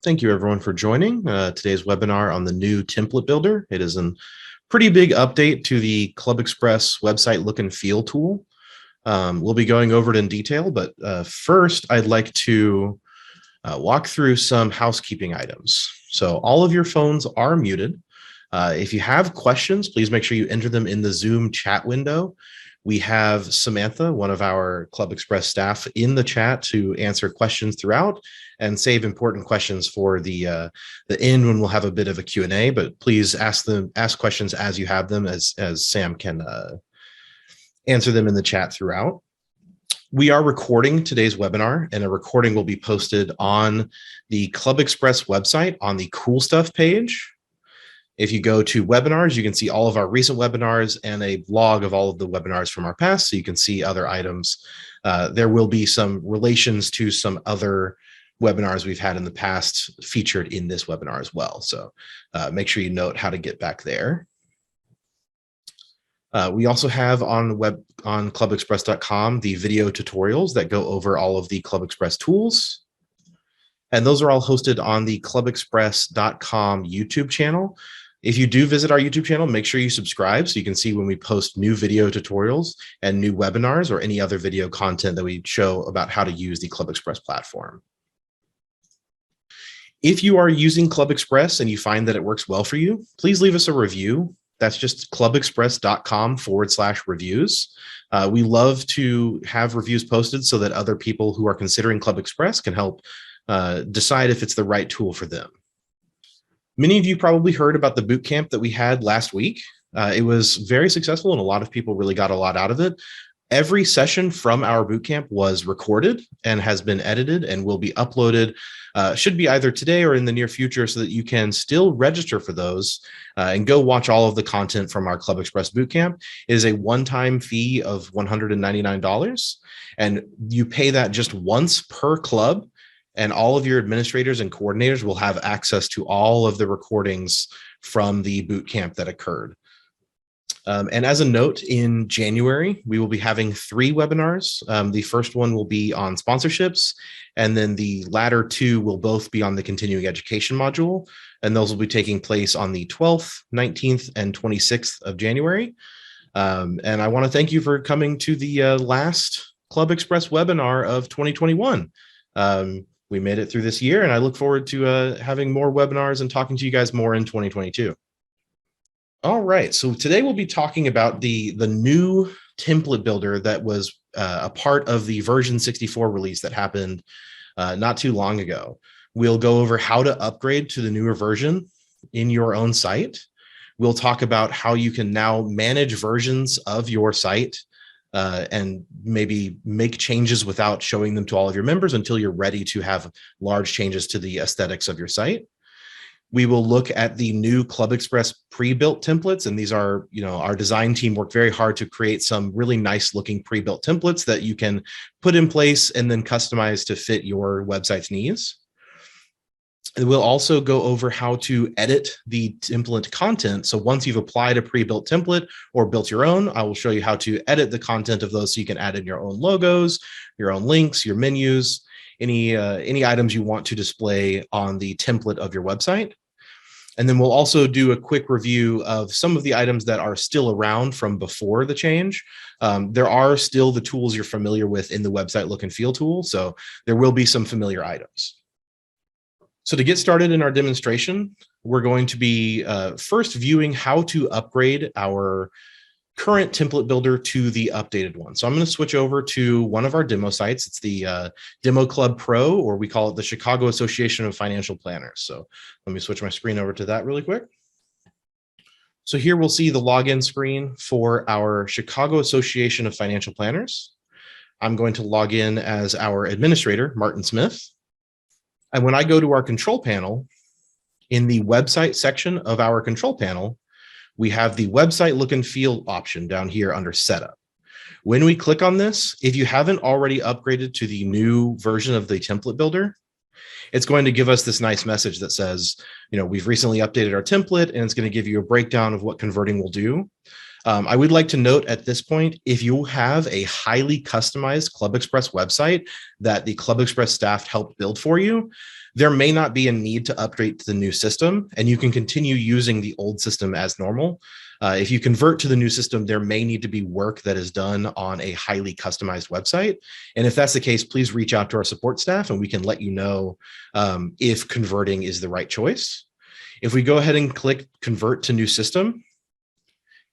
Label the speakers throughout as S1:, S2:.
S1: Thank you everyone for joining today's webinar on the new template builder. It is a pretty big update to the ClubExpress website look and feel tool. We'll be going over it in detail, but first I'd like to walk through some housekeeping items. So all of your phones are muted. If you have questions, please make sure you enter them in the Zoom chat window. We have Samantha, one of our ClubExpress staff, in the chat to answer questions throughout and save important questions for the end when we'll have a bit of a Q&A, but please ask questions as you have them, as Sam can answer them in the chat throughout. We are recording today's webinar, and a recording will be posted on the ClubExpress website on the Cool Stuff page. If you go to webinars, you can see all of our recent webinars and a log of all of the webinars from our past, so you can see other items. There will be some relations to some other webinars we've had in the past featured in this webinar as well. So make sure you note how to get back there. We also have on clubexpress.com the video tutorials that go over all of the ClubExpress tools. And those are all hosted on the clubexpress.com YouTube channel. If you do visit our YouTube channel, make sure you subscribe so you can see when we post new video tutorials and new webinars or any other video content that we show about how to use the ClubExpress platform. If you are using ClubExpress and you find that it works well for you, please leave us a review. That's just clubexpress.com/reviews. We love to have reviews posted so that other people who are considering ClubExpress can help decide if it's the right tool for them. Many of you probably heard about the bootcamp that we had last week. It was very successful and a lot of people really got a lot out of it. Every session from our bootcamp was recorded and has been edited and will be uploaded. Should be either today or in the near future so that you can still register for those and go watch all of the content from our ClubExpress bootcamp. It is a one-time fee of $199 and you pay that just once per club. And all of your administrators and coordinators will have access to all of the recordings from the bootcamp that occurred. And as a note, in January, we will be having 3 webinars. The first one will be on sponsorships, and then the latter 2 will both be on the continuing education module. And those will be taking place on the 12th, 19th, and 26th of January. And I want to thank you for coming to the last ClubExpress webinar of 2021. We made it through this year, and I look forward to having more webinars and talking to you guys more in 2022. All right, so today we'll be talking about the new template builder that was a part of the version 64 release that happened not too long ago. We'll go over how to upgrade to the newer version in your own site. We'll talk about how you can now manage versions of your site and maybe make changes without showing them to all of your members until you're ready to have large changes to the aesthetics of your site. We will look at the new ClubExpress pre-built templates, and these are, our design team worked very hard to create some really nice looking pre-built templates that you can put in place and then customize to fit your website's needs. And we'll also go over how to edit the template content. So once you've applied a pre-built template or built your own, I will show you how to edit the content of those so you can add in your own logos, your own links, your menus, any items you want to display on the template of your website. And then we'll also do a quick review of some of the items that are still around from before the change. There are still the tools you're familiar with in the website look and feel tool, so there will be some familiar items. So to get started in our demonstration, we're going to be first viewing how to upgrade our current template builder to the updated one. So I'm going to switch over to one of our demo sites. It's the Demo Club Pro, or we call it the Chicago Association of Financial Planners. So let me switch my screen over to that really quick. So here we'll see the login screen for our Chicago Association of Financial Planners. I'm going to log in as our administrator, Martin Smith. And when I go to our control panel, in the website section of our control panel, we have the website look and feel option down here under setup. When we click on this, if you haven't already upgraded to the new version of the template builder, it's going to give us this nice message that says, we've recently updated our template, and it's going to give you a breakdown of what converting will do. I would like to note at this point, if you have a highly customized ClubExpress website that the ClubExpress staff helped build for you, there may not be a need to upgrade to the new system, and you can continue using the old system as normal. If you convert to the new system, there may need to be work that is done on a highly customized website. And if that's the case, please reach out to our support staff and we can let you know if converting is the right choice. If we go ahead and click convert to new system,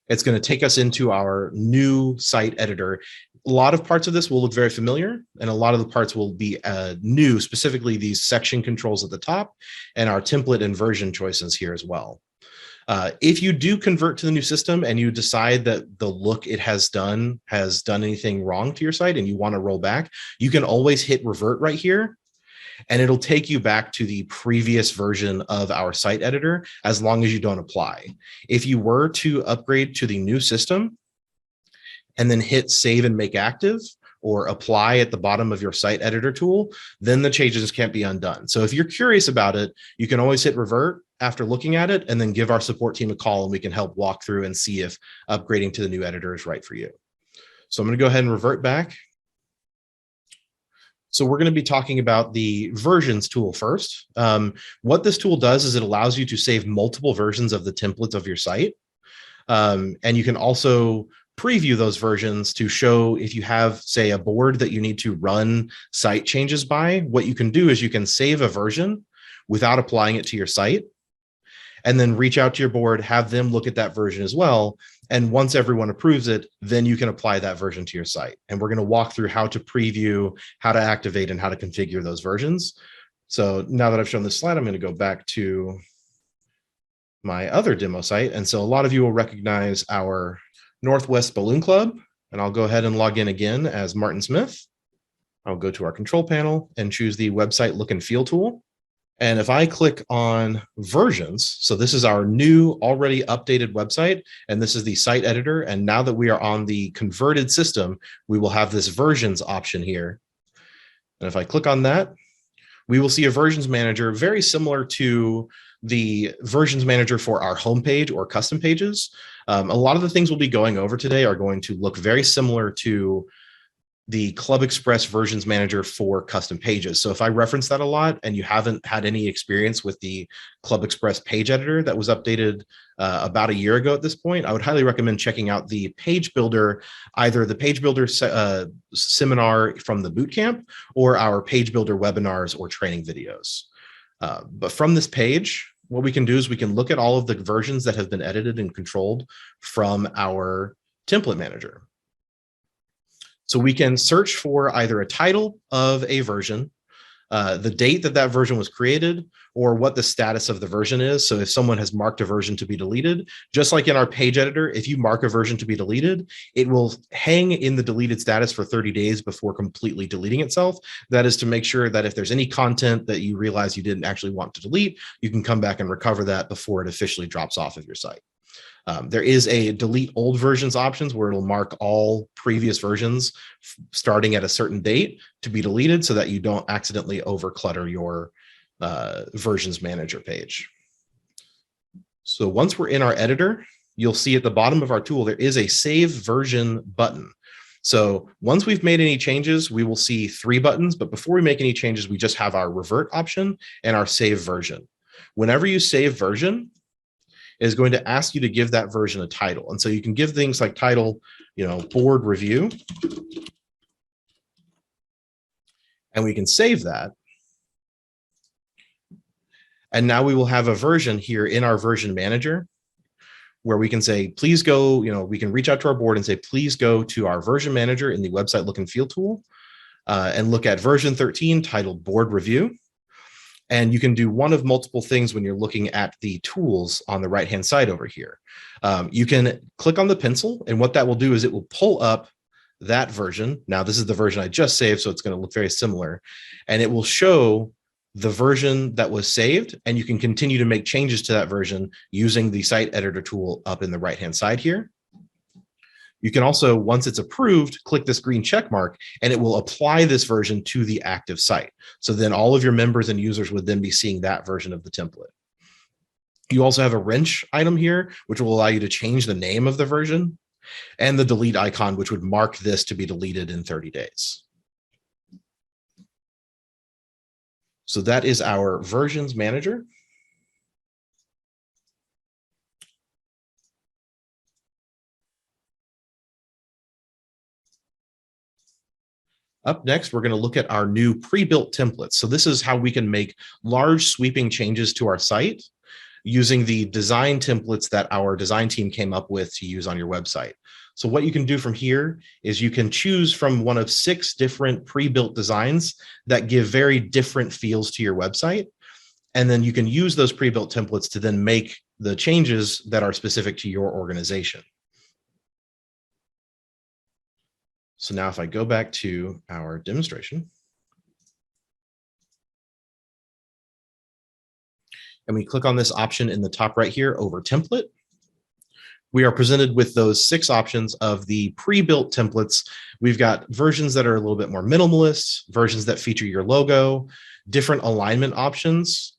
S1: it's going to take us into our new site editor. A lot of parts of this will look very familiar, and a lot of the parts will be new, specifically these section controls at the top and our template and version choices here as well. If you do convert to the new system and you decide that the look it has done anything wrong to your site and you want to roll back, you can always hit revert right here, and it'll take you back to the previous version of our site editor as long as you don't apply. If you were to upgrade to the new system and then hit save and make active or apply at the bottom of your site editor tool, then the changes can't be undone. So if you're curious about it, you can always hit revert after looking at it and then give our support team a call and we can help walk through and see if upgrading to the new editor is right for you. So I'm going to go ahead and revert back. So we're going to be talking about the versions tool first. What this tool does is it allows you to save multiple versions of the templates of your site. And you can also preview those versions to show if you have, say, a board that you need to run site changes by. What you can do is you can save a version without applying it to your site, and then reach out to your board, have them look at that version as well. And once everyone approves it, then you can apply that version to your site. And we're going to walk through how to preview, how to activate, and how to configure those versions. So now that I've shown this slide, I'm going to go back to my other demo site. And so a lot of you will recognize our Northwest Balloon Club. And I'll go ahead and log in again as Martin Smith. I'll go to our control panel and choose the website look and feel tool. And if I click on versions, so this is our new already updated website, and this is the site editor. And now that we are on the converted system, we will have this versions option here. And if I click on that, we will see a versions manager very similar to the versions manager for our homepage or custom pages. A lot of the things we'll be going over today are going to look very similar to the ClubExpress versions manager for custom pages. So if I reference that a lot and you haven't had any experience with the ClubExpress page editor that was updated about a year ago at this point, I would highly recommend checking out the page builder, either the page builder seminar from the bootcamp or our page builder webinars or training videos. But from this page, what we can do is we can look at all of the versions that have been edited and controlled from our template manager. So we can search for either a title of a version, the date that that version was created, or what the status of the version is. So if someone has marked a version to be deleted, just like in our page editor, if you mark a version to be deleted, it will hang in the deleted status for 30 days before completely deleting itself. That is to make sure that if there's any content that you realize you didn't actually want to delete, you can come back and recover that before it officially drops off of your site. There is a delete old versions options where it'll mark all previous versions starting at a certain date to be deleted so that you don't accidentally overclutter your versions manager page. So once we're in our editor, you'll see at the bottom of our tool, there is a save version button. So once we've made any changes, we will see 3 buttons, but before we make any changes, we just have our revert option and our save version. Whenever you save version, is going to ask you to give that version a title. And so you can give things like title, board review, and we can save that. And now we will have a version here in our version manager where we can say, please go, we can reach out to our board and say, please go to our version manager in the website look and feel tool and look at version 13 titled board review. And you can do one of multiple things when you're looking at the tools on the right-hand side over here. You can click on the pencil, and what that will do is it will pull up that version. Now, this is the version I just saved, so it's going to look very similar. And it will show the version that was saved, and you can continue to make changes to that version using the site editor tool up in the right-hand side here. You can also, once it's approved, click this green check mark and it will apply this version to the active site. So then all of your members and users would then be seeing that version of the template. You also have a wrench item here, which will allow you to change the name of the version, and the delete icon, which would mark this to be deleted in 30 days. So that is our versions manager. Up next, we're going to look at our new pre-built templates. So this is how we can make large sweeping changes to our site using the design templates that our design team came up with to use on your website. So what you can do from here is you can choose from one of 6 different pre-built designs that give very different feels to your website. And then you can use those pre-built templates to then make the changes that are specific to your organization. So now if I go back to our demonstration and we click on this option in the top right here over template, we are presented with those 6 options of the pre-built templates. We've got versions that are a little bit more minimalist, versions that feature your logo, different alignment options,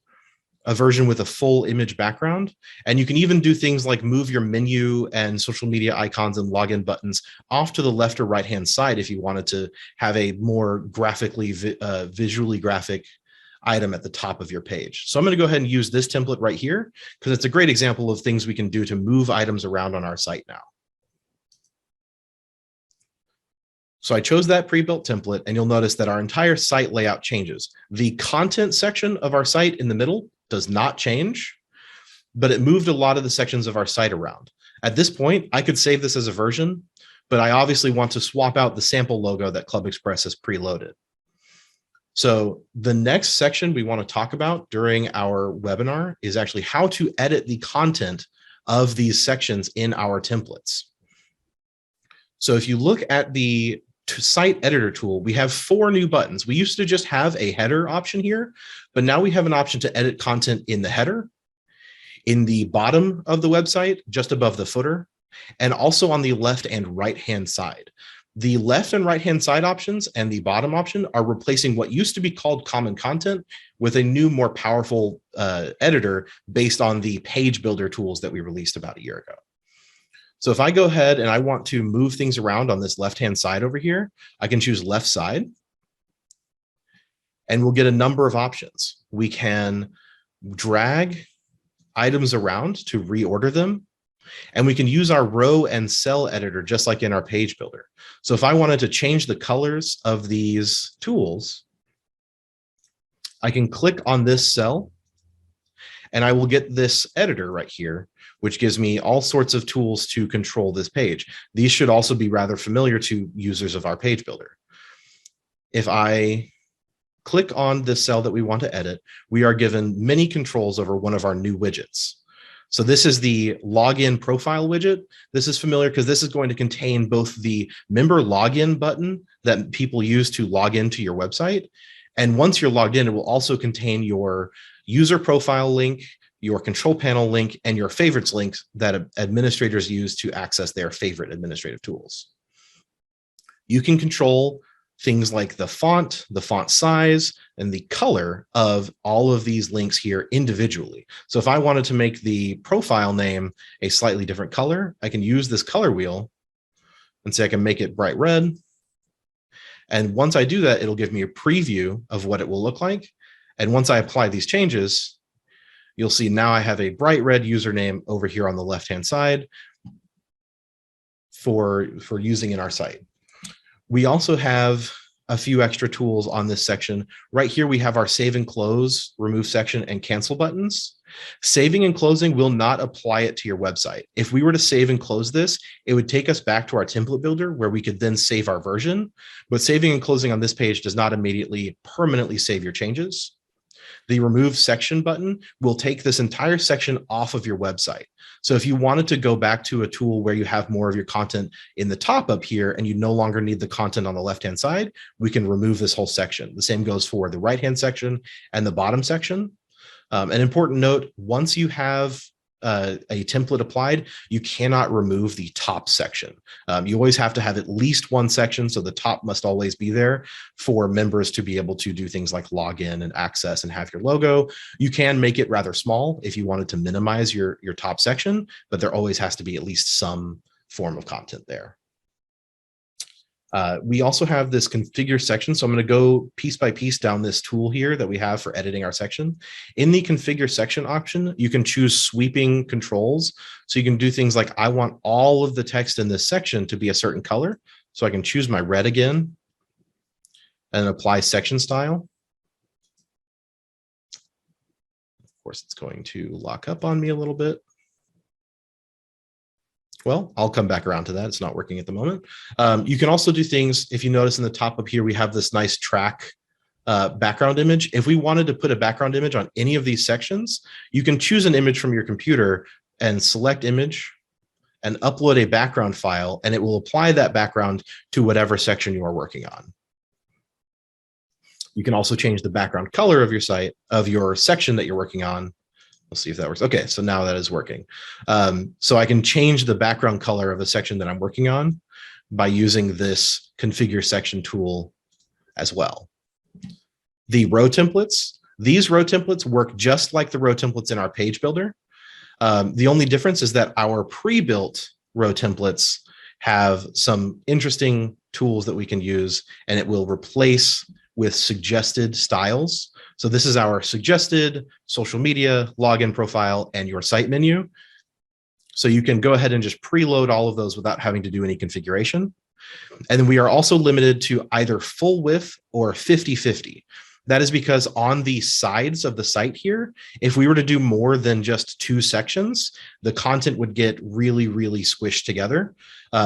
S1: a version with a full image background. And you can even do things like move your menu and social media icons and login buttons off to the left or right-hand side if you wanted to have a more graphically, visually graphic item at the top of your page. So I'm going to go ahead and use this template right here because it's a great example of things we can do to move items around on our site now. So I chose that pre-built template, and you'll notice that our entire site layout changes. The content section of our site in the middle does not change, but it moved a lot of the sections of our site around. At this point, I could save this as a version, but I obviously want to swap out the sample logo that ClubExpress has preloaded. So the next section we want to talk about during our webinar is actually how to edit the content of these sections in our templates. So if you look at the site editor tool, we have 4 new buttons. We used to just have a header option here, but now we have an option to edit content in the header, in the bottom of the website, just above the footer, and also on the left and right-hand side. The left and right-hand side options and the bottom option are replacing what used to be called common content with a new, more powerful editor based on the page builder tools that we released about a year ago. So if I go ahead and I want to move things around on this left-hand side over here, I can choose left side, and we'll get a number of options. We can drag items around to reorder them, and we can use our row and cell editor just like in our page builder. So if I wanted to change the colors of these tools, I can click on this cell, and I will get this editor right here, which gives me all sorts of tools to control this page. These should also be rather familiar to users of our page builder. If I click on this cell that we want to edit, we are given many controls over one of our new widgets. So this is the login profile widget. This is familiar because this is going to contain both the member login button that people use to log into your website. And once you're logged in, it will also contain your user profile link, your control panel link, and your favorites links that administrators use to access their favorite administrative tools. You can control things like the font size, and the color of all of these links here individually. So if I wanted to make the profile name a slightly different color, I can use this color wheel and say I can make it bright red. And once I do that, it'll give me a preview of what it will look like. And once I apply these changes, you'll see now I have a bright red username over here on the left-hand side for using in our site. We also have a few extra tools on this section. Right here, we have our save and close, remove section, and cancel buttons. Saving and closing will not apply it to your website. If we were to save and close this, it would take us back to our template builder where we could then save our version. But saving and closing on this page does not immediately permanently save your changes. The remove section button will take this entire section off of your website. So if you wanted to go back to a tool where you have more of your content in the top up here and you no longer need the content on the left-hand side, we can remove this whole section. The same goes for the right-hand section and the bottom section. An important note, once you have a template applied, you cannot remove the top section. You always have to have at least one section, so the top must always be there for members to be able to do things like log in and access and have your logo. You can make it rather small if you wanted to minimize your top section, but there always has to be at least some form of content there. We also have this configure section. So I'm going to go piece by piece down this tool here that we have for editing our section. In the configure section option, you can choose sweeping controls. So you can do things like, I want all of the text in this section to be a certain color. So I can choose my red again and apply section style. Of course, it's going to lock up on me a little bit. Well, I'll come back around to that. It's not working at the moment. You can also do things, if you notice in the top up here, we have this nice track background image. If we wanted to put a background image on any of these sections, you can choose an image from your computer and select image and upload a background file, and it will apply that background to whatever section you are working on. You can also change the background color of your site, of your section that you're working on. We'll see if that works. Okay, so now that is working. So I can change the background color of the section that I'm working on by using this configure section tool as well. The row templates, these row templates work just like the row templates in our page builder. The only difference is that our pre-built row templates have some interesting tools that we can use, and it will replace with suggested styles. So this is our suggested social media, login profile, and your site menu. So you can go ahead and just preload all of those without having to do any configuration. And then we are also limited to either full width or 50/50. That is because on the sides of the site here, if we were to do more than just 2 sections, the content would get really, really squished together.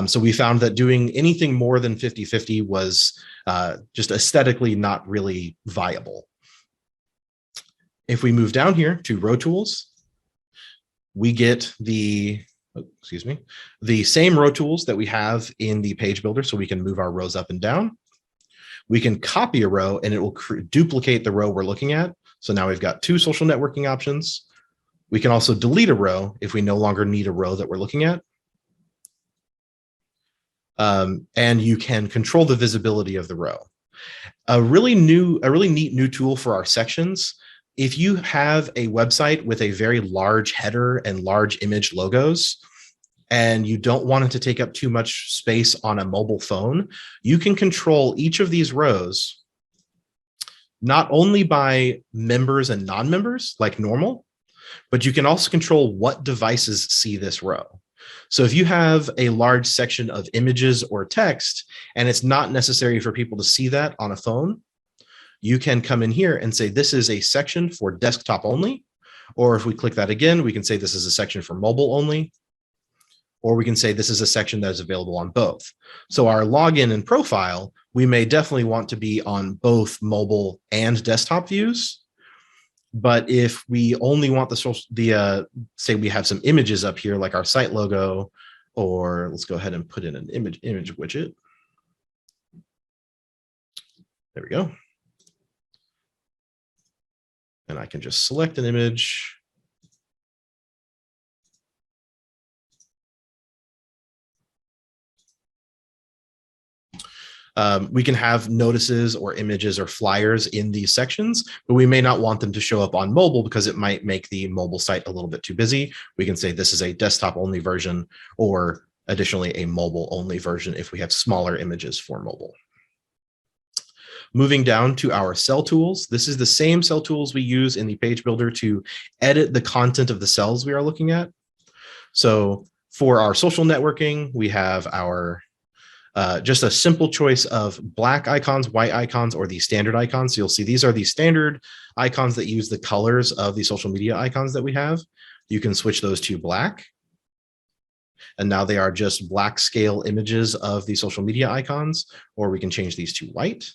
S1: So we found that doing anything more than 50/50 was just aesthetically not really viable. If we move down here to row tools, we get the same row tools that we have in the page builder, so we can move our rows up and down. We can copy a row and it will duplicate the row we're looking at. So now we've got 2 social networking options. We can also delete a row if we no longer need a row that we're looking at. And you can control the visibility of the row. A really neat new tool for our sections. If you have a website with a very large header and large image logos, and you don't want it to take up too much space on a mobile phone, you can control each of these rows not only by members and non-members like normal, but you can also control what devices see this row. So if you have a large section of images or text, and it's not necessary for people to see that on a phone, you can come in here and say, this is a section for desktop only. Or if we click that again, we can say this is a section for mobile only. Or we can say this is a section that is available on both. So our login and profile, we may definitely want to be on both mobile and desktop views. But if we only want say we have some images up here, like our site logo, or let's go ahead and put in an image widget. There we go. And I can just select an image. We can have notices or images or flyers in these sections, but we may not want them to show up on mobile because it might make the mobile site a little bit too busy. We can say this is a desktop only version, or additionally a mobile only version if we have smaller images for mobile. Moving down to our cell tools. This is the same cell tools we use in the page builder to edit the content of the cells we are looking at. So for our social networking, we have our just a simple choice of black icons, white icons, or the standard icons. So you'll see these are the standard icons that use the colors of the social media icons that we have. You can switch those to black. And now they are just black scale images of the social media icons, or we can change these to white.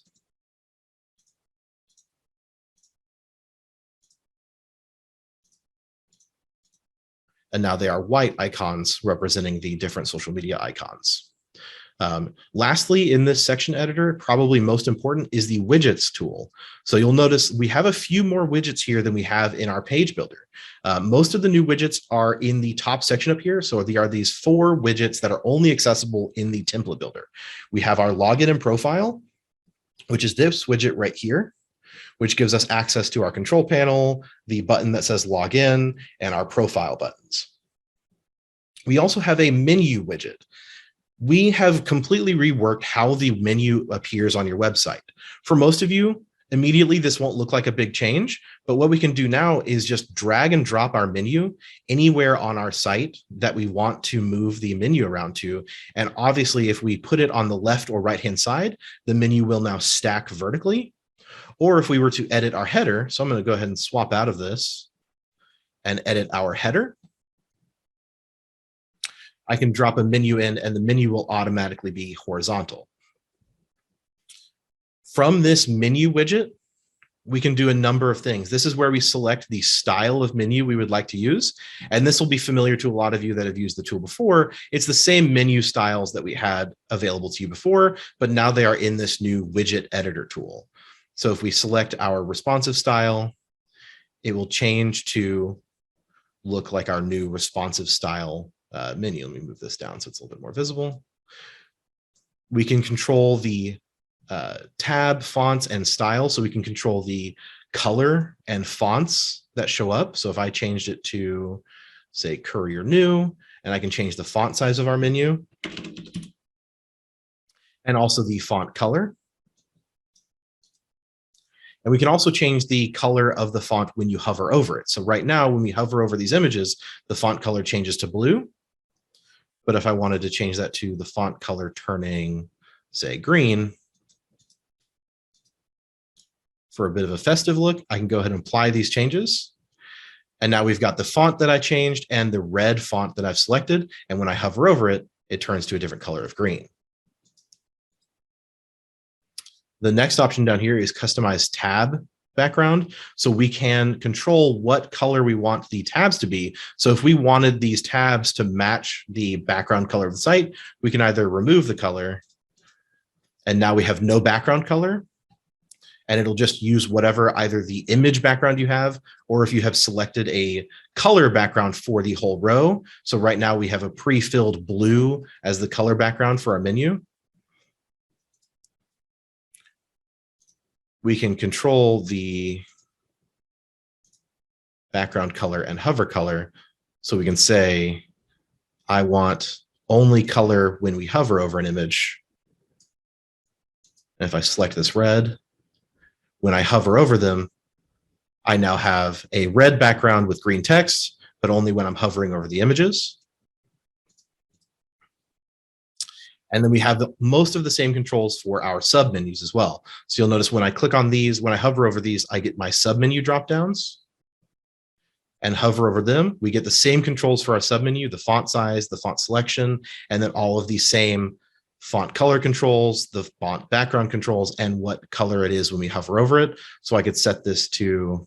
S1: And now they are white icons representing the different social media icons. Lastly, in this section editor, probably most important is the widgets tool. So you'll notice we have a few more widgets here than we have in our page builder. Most of the new widgets are in the top section up here. So there are these 4 widgets that are only accessible in the template builder. We have our login and profile, which is this widget right here, which gives us access to our control panel, the button that says login, and our profile buttons. We also have a menu widget. We have completely reworked how the menu appears on your website. For most of you, immediately this won't look like a big change, but what we can do now is just drag and drop our menu anywhere on our site that we want to move the menu around to. And obviously, if we put it on the left or right-hand side, the menu will now stack vertically. Or if we were to edit our header, so I'm going to go ahead and swap out of this and edit our header. I can drop a menu in and the menu will automatically be horizontal. From this menu widget, we can do a number of things. This is where we select the style of menu we would like to use. And this will be familiar to a lot of you that have used the tool before. It's the same menu styles that we had available to you before, but now they are in this new widget editor tool. So if we select our responsive style, it will change to look like our new responsive style menu. Let me move this down so it's a little bit more visible. We can control the tab, fonts, and style. So we can control the color and fonts that show up. So if I changed it to, say, Courier New, and I can change the font size of our menu, and also the font color. And we can also change the color of the font when you hover over it. So right now, when we hover over these images, the font color changes to blue. But if I wanted to change that to the font color turning, say, green, for a bit of a festive look, I can go ahead and apply these changes. And now we've got the font that I changed and the red font that I've selected. And when I hover over it, it turns to a different color of green. The next option down here is customize tab background. So we can control what color we want the tabs to be. So if we wanted these tabs to match the background color of the site, we can either remove the color and now we have no background color, and it'll just use whatever either the image background you have, or if you have selected a color background for the whole row. So right now we have a pre-filled blue as the color background for our menu. We can control the background color and hover color. So we can say, I want only color when we hover over an image. And if I select this red, when I hover over them, I now have a red background with green text, but only when I'm hovering over the images. And then we have most of the same controls for our submenus as well. So you'll notice when I click on these, when I hover over these, I get my submenu dropdowns. And hover over them, we get the same controls for our submenu, the font size, the font selection, and then all of these same font color controls, the font background controls, and what color it is when we hover over it. So I could set this to,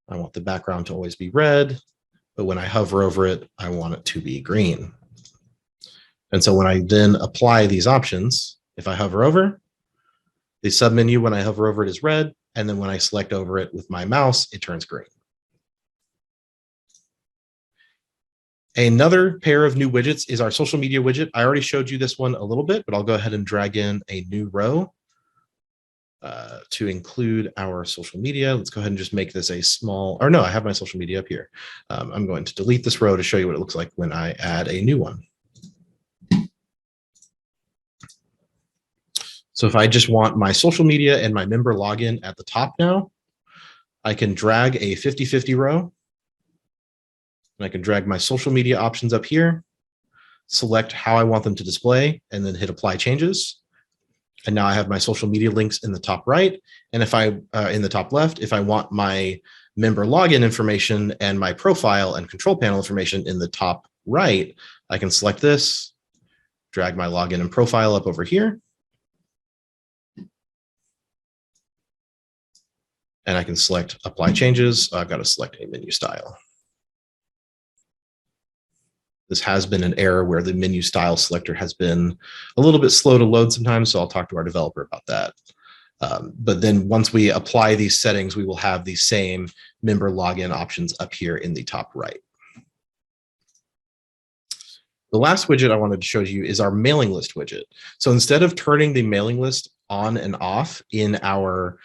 S1: I want the background to always be red, but when I hover over it, I want it to be green. And so when I then apply these options, if I hover over, the submenu, when I hover over it, is red. And then when I select over it with my mouse, it turns green. Another pair of new widgets is our social media widget. I already showed you this one a little bit, but I'll go ahead and drag in a new row to include our social media. Let's go ahead and just make this a small, or no, I have my social media up here. I'm going to delete this row to show you what it looks like when I add a new one. So if I just want my social media and my member login at the top now, I can drag a 50-50 row. And I can drag my social media options up here, select how I want them to display, and then hit apply changes. And now I have my social media links in the top right. And if I, in the top left, if I want my member login information and my profile and control panel information in the top right, I can select this, drag my login and profile up over here. And I can select apply changes. I've got to select a menu style. This has been an error where the menu style selector has been a little bit slow to load sometimes, so I'll talk to our developer about that. But then once we apply these settings, we will have the same member login options up here in the top right. The last widget I wanted to show you is our mailing list widget. So instead of turning the mailing list on and off in our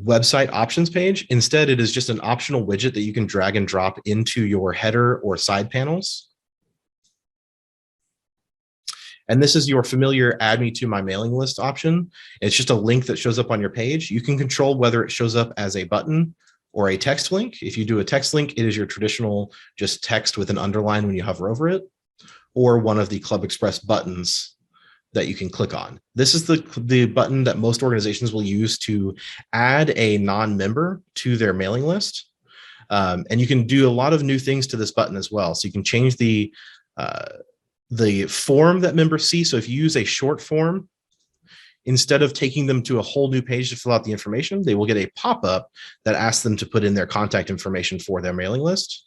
S1: website options page, instead it is just an optional widget that you can drag and drop into your header or side panels. And this is your familiar add me to my mailing list option. It's just a link that shows up on your page. You can control whether it shows up as a button or a text link. If you do a text link, it is your traditional just text with an underline when you hover over it, or one of the ClubExpress buttons that you can click on. This is the button that most organizations will use to add a non-member to their mailing list. And you can do a lot of new things to this button as well. So you can change the form that members see. So if you use a short form, instead of taking them to a whole new page to fill out the information, they will get a pop-up that asks them to put in their contact information for their mailing list.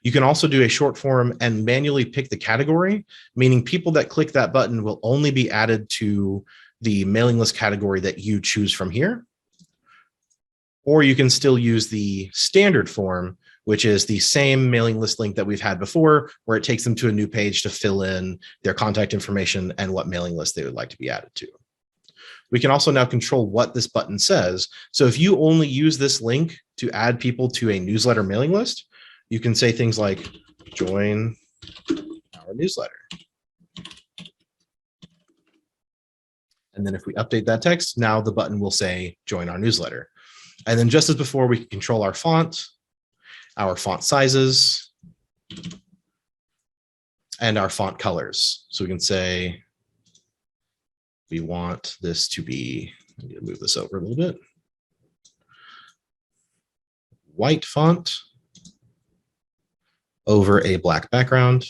S1: You can also do a short form and manually pick the category, meaning people that click that button will only be added to the mailing list category that you choose from here. Or you can still use the standard form, which is the same mailing list link that we've had before, where it takes them to a new page to fill in their contact information and what mailing list they would like to be added to. We can also now control what this button says. So if you only use this link to add people to a newsletter mailing list, you can say things like, join our newsletter. And then if we update that text, now the button will say, join our newsletter. And then just as before, we can control our font sizes, and our font colors. So we can say, we want this to be, I'm going to move this over a little bit, white font over a black background.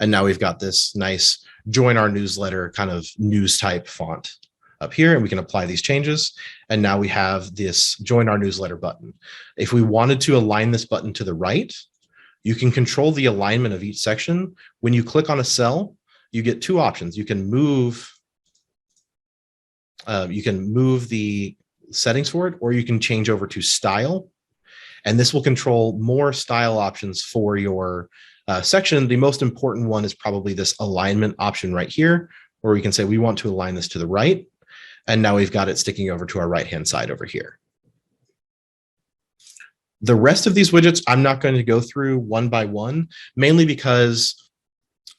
S1: And now we've got this nice join our newsletter kind of news type font up here, and we can apply these changes. And now we have this join our newsletter button. If we wanted to align this button to the right, you can control the alignment of each section. When you click on a cell, you get two options. You can move the settings for it, or you can change over to style. And this will control more style options for your section. The most important one is probably this alignment option right here, where we can say we want to align this to the right. And now we've got it sticking over to our right-hand side over here. The rest of these widgets, I'm not going to go through one by one, mainly because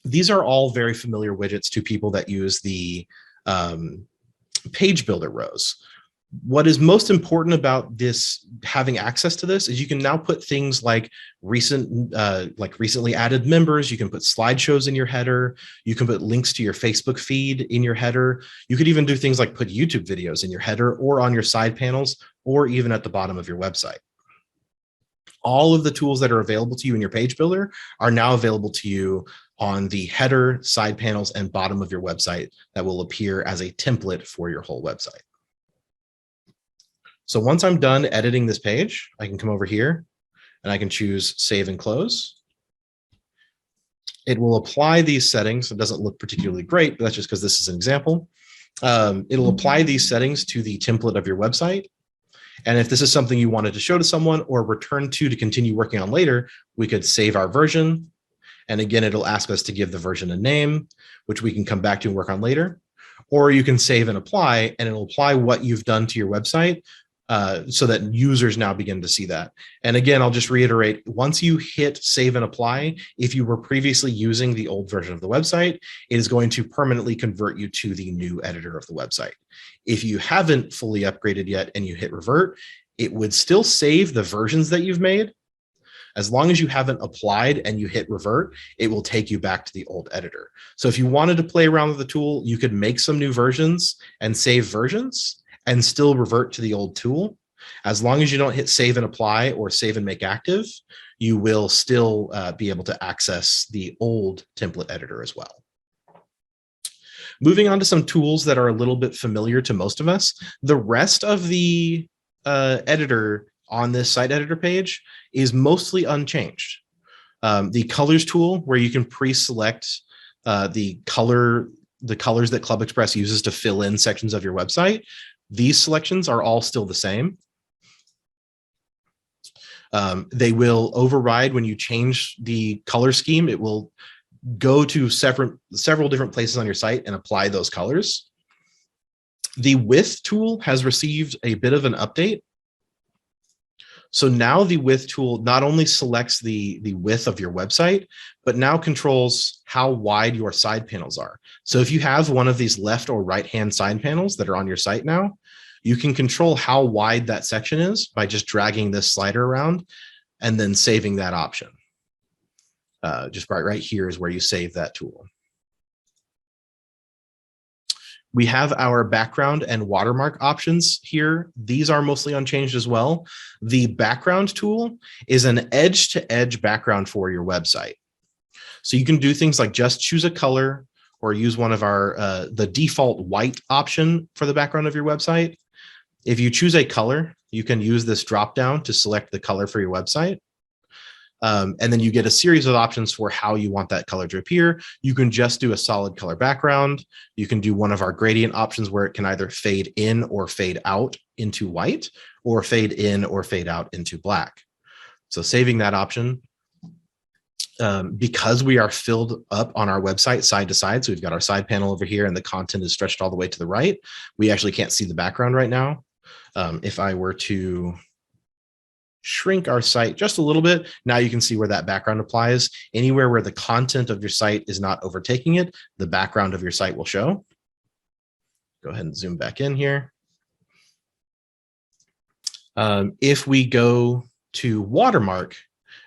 S1: these are all very familiar widgets to people that use the page builder rows. What is most important about this, having access to this, is you can now put things like recently added members. You can put slideshows in your header. You can put links to your Facebook feed in your header. You could even do things like put YouTube videos in your header or on your side panels, or even at the bottom of your website. All of the tools that are available to you in your page builder are now available to you on the header, side panels, and bottom of your website that will appear as a template for your whole website. So once I'm done editing this page, I can come over here and I can choose save and close. It will apply these settings. It doesn't look particularly great, but that's just because this is an example. It'll apply these settings to the template of your website. And if this is something you wanted to show to someone or return to continue working on later, we could save our version. And again, it'll ask us to give the version a name, which we can come back to and work on later. Or you can save and apply, and it'll apply what you've done to your website so that users now begin to see that. And again, I'll just reiterate, once you hit save and apply, if you were previously using the old version of the website, it is going to permanently convert you to the new editor of the website. If you haven't fully upgraded yet and you hit revert, it would still save the versions that you've made. As long as you haven't applied and you hit revert, it will take you back to the old editor. So if you wanted to play around with the tool, you could make some new versions and save versions and still revert to the old tool. As long as you don't hit save and apply or save and make active, you will still be able to access the old template editor as well. Moving on to some tools that are a little bit familiar to most of us. The rest of the editor on this site editor page is mostly unchanged. The colors tool, where you can pre-select the colors that ClubExpress uses to fill in sections of your website, these selections are all still the same. They will override when you change the color scheme. It will go to several different places on your site and apply those colors. The width tool has received a bit of an update. So now the width tool not only selects the width of your website, but now controls how wide your side panels are. So if you have one of these left or right-hand side panels that are on your site now, you can control how wide that section is by just dragging this slider around and then saving that option. Just right here is where you save that tool. We have our background and watermark options here. These are mostly unchanged as well. The background tool is an edge-to-edge background for your website. So you can do things like just choose a color or use one of our the default white option for the background of your website. If you choose a color, you can use this drop down to select the color for your website. And then you get a series of options for how you want that color to appear. You can just do a solid color background. You can do one of our gradient options where it can either fade in or fade out into white, or fade in or fade out into black. So saving that option, because we are filled up on our website side to side, so we've got our side panel over here and the content is stretched all the way to the right, we actually can't see the background right now. If I were to shrink our site just a little bit, now you can see where that background applies. Anywhere where the content of your site is not overtaking it, the background of your site will show. Go ahead and zoom back in here. If we go to watermark,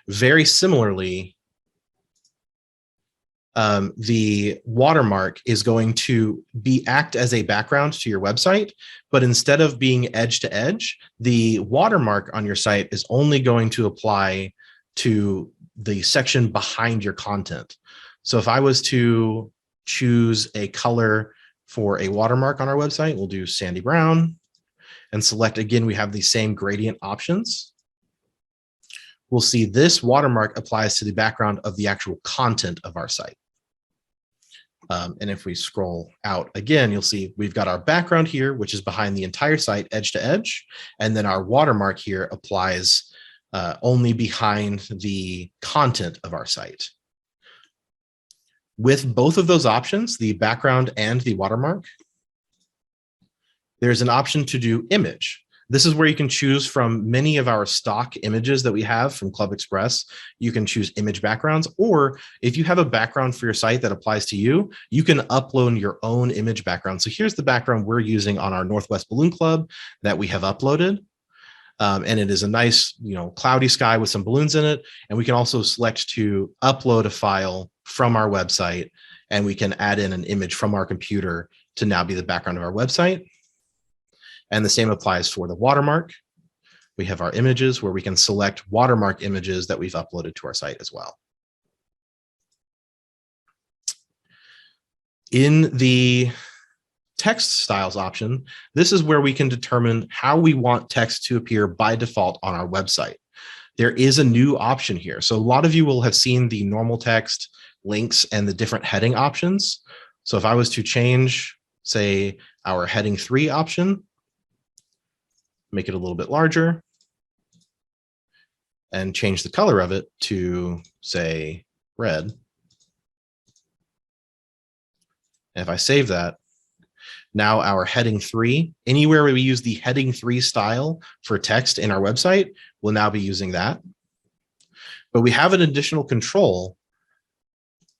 S1: very similarly, the watermark is going to act as a background to your website, but instead of being edge to edge, the watermark on your site is only going to apply to the section behind your content. So if I was to choose a color for a watermark on our website, we'll do sandy brown and select, again, we have the same gradient options. We'll see this watermark applies to the background of the actual content of our site. And if we scroll out again, you'll see we've got our background here, which is behind the entire site, edge to edge. And then our watermark here applies only behind the content of our site. With both of those options, the background and the watermark, there's an option to do image. This is where you can choose from many of our stock images that we have from ClubExpress. You can choose image backgrounds, or if you have a background for your site that applies to you, you can upload your own image background. So here's the background we're using on our Northwest Balloon Club that we have uploaded. And it is a nice, cloudy sky with some balloons in it. And we can also select to upload a file from our website, and we can add in an image from our computer to now be the background of our website. And the same applies for the watermark. We have our images where we can select watermark images that we've uploaded to our site as well. In the text styles option, this is where we can determine how we want text to appear by default on our website. There is a new option here. So a lot of you will have seen the normal text, links, and the different heading options. So if I was to change, say, our heading 3 option, make it a little bit larger, and change the color of it to, say, red. And if I save that, now our heading 3, anywhere where we use the heading 3 style for text in our website, we'll now be using that. But we have an additional control.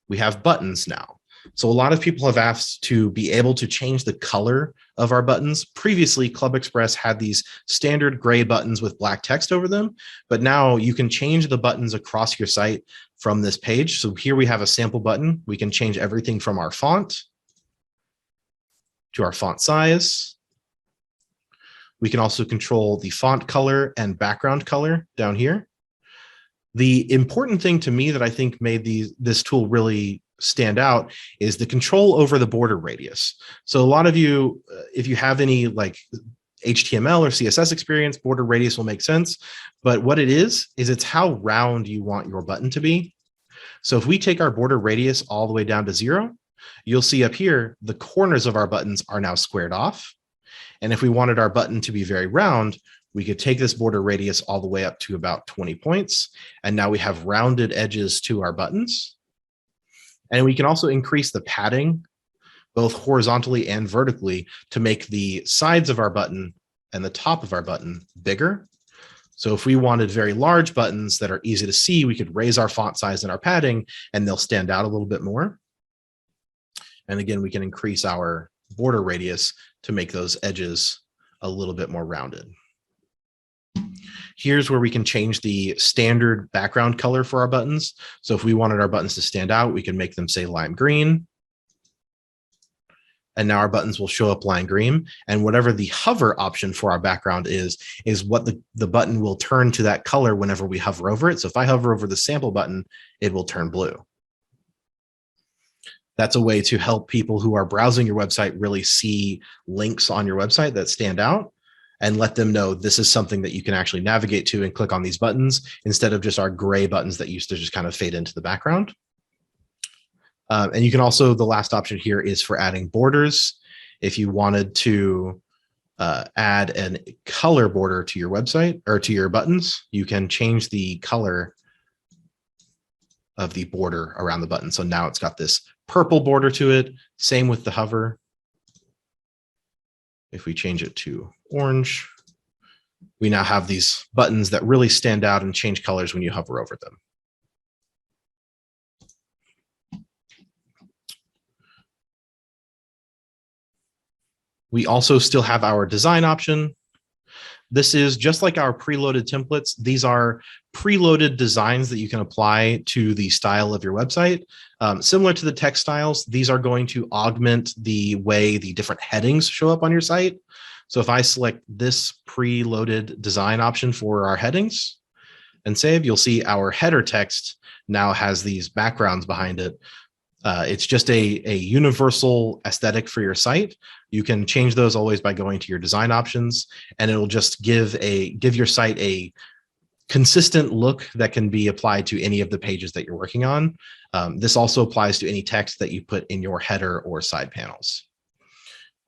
S1: We have buttons now. So a lot of people have asked to be able to change the color of our buttons. Previously, ClubExpress had these standard gray buttons with black text over them, but now you can change the buttons across your site from this page. So here we have a sample button. We can change everything from our font to our font size. We can also control the font color and background color down here. The important thing to me that I think made this tool really stand out is the control over the border radius. So a lot of you, if you have any like HTML or CSS experience, border radius will make sense. But what it is it's how round you want your button to be. So if we take our border radius all the way down to 0, you'll see up here, the corners of our buttons are now squared off. And if we wanted our button to be very round, we could take this border radius all the way up to about 20 points. And now we have rounded edges to our buttons. And we can also increase the padding, both horizontally and vertically, to make the sides of our button and the top of our button bigger. So if we wanted very large buttons that are easy to see, we could raise our font size and our padding, and they'll stand out a little bit more. And again, we can increase our border radius to make those edges a little bit more rounded. Here's where we can change the standard background color for our buttons. So if we wanted our buttons to stand out, we can make them say lime green. And now our buttons will show up lime green. And whatever the hover option for our background is what the button will turn to that color whenever we hover over it. So if I hover over the sample button, it will turn blue. That's a way to help people who are browsing your website really see links on your website that stand out and let them know this is something that you can actually navigate to and click on these buttons instead of just our gray buttons that used to just kind of fade into the background. And you can also, the last option here is for adding borders. If you wanted to add a color border to your website or to your buttons, you can change the color of the border around the button. So now it's got this purple border to it. Same with the hover. If we change it to orange, we now have these buttons that really stand out and change colors when you hover over them. We also still have our design option. This is just like our preloaded templates. These are preloaded designs that you can apply to the style of your website. Similar to the text styles, these are going to augment the way the different headings show up on your site. So if I select this preloaded design option for our headings and save, you'll see our header text now has these backgrounds behind it. It's just a universal aesthetic for your site. You can change those always by going to your design options, and it'll just give your site a consistent look that can be applied to any of the pages that you're working on. This also applies to any text that you put in your header or side panels.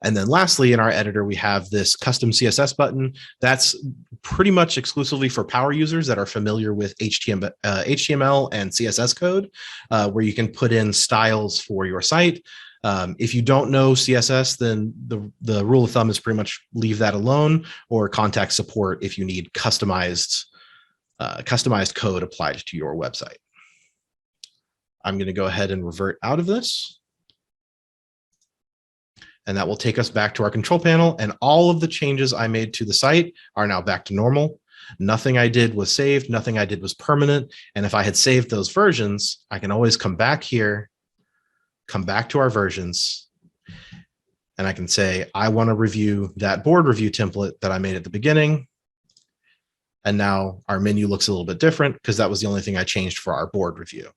S1: And then lastly, in our editor, we have this custom CSS button. That's pretty much exclusively for power users that are familiar with HTML and CSS code, where you can put in styles for your site. If you don't know CSS, then the rule of thumb is pretty much leave that alone or contact support if you need customized code applied to your website. I'm going to go ahead and revert out of this. And that will take us back to our control panel, and all of the changes I made to the site are now back to normal. Nothing I did was saved, nothing I did was permanent. And if I had saved those versions, I can always come back here, come back to our versions, and I can say, I want to review that board review template that I made at the beginning. And now our menu looks a little bit different because that was the only thing I changed for our board review.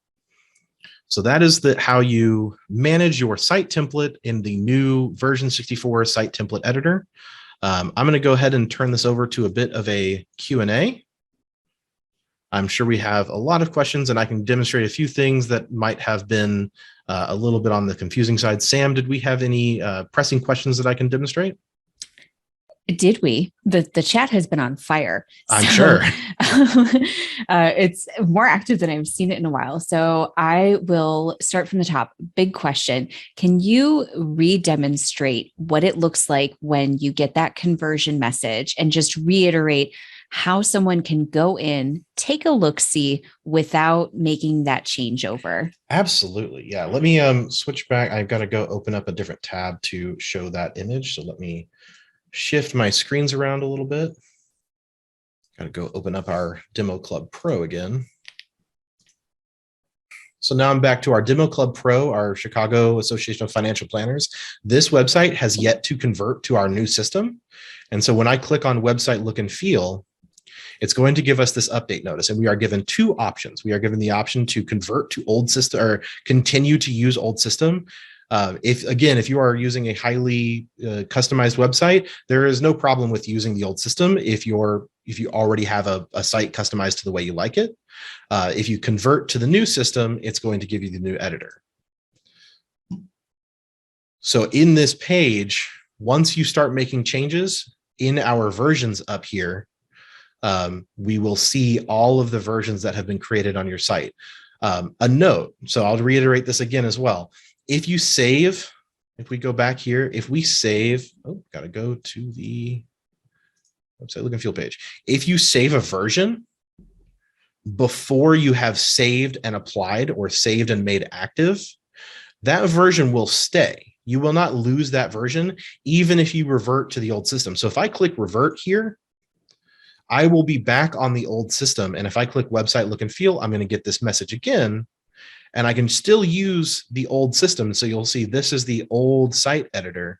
S1: So that is how you manage your site template in the new version 64 site template editor. I'm going to go ahead and turn this over to a bit of a Q&A. I'm sure we have a lot of questions, and I can demonstrate a few things that might have been a little bit on the confusing side. Sam, did we have any pressing questions that I can demonstrate?
S2: Did we? The chat has been on fire.
S1: I'm sure.
S2: It's more active than I've seen it in a while. So I will start from the top. Big question. Can you re-demonstrate what it looks like when you get that conversion message and just reiterate how someone can go in, take a look-see without making that changeover?
S1: Absolutely. Yeah. Let me switch back. I've got to go open up a different tab to show that image. So let me shift my screens around a little bit. Got to go open up our Demo Club Pro again. So now I'm back to our Demo Club Pro, our Chicago Association of Financial Planners. This website has yet to convert to our new system. And so when I click on website look and feel, it's going to give us this update notice. And we are given two options. We are given the option to convert to old system or continue to use old system. If you are using a highly customized website, there is no problem with using the old system if you already have a site customized to the way you like it. If you convert to the new system, it's going to give you the new editor. So in this page, once you start making changes in our versions up here, we will see all of the versions that have been created on your site. A note, so I'll reiterate this again as well. If you save, if we go back here, if we save, got to go to the website look and feel page. If you save a version before you have saved and applied or saved and made active, that version will stay. You will not lose that version, even if you revert to the old system. So if I click revert here, I will be back on the old system. And if I click website look and feel, I'm going to get this message again, and I can still use the old system. So you'll see this is the old site editor,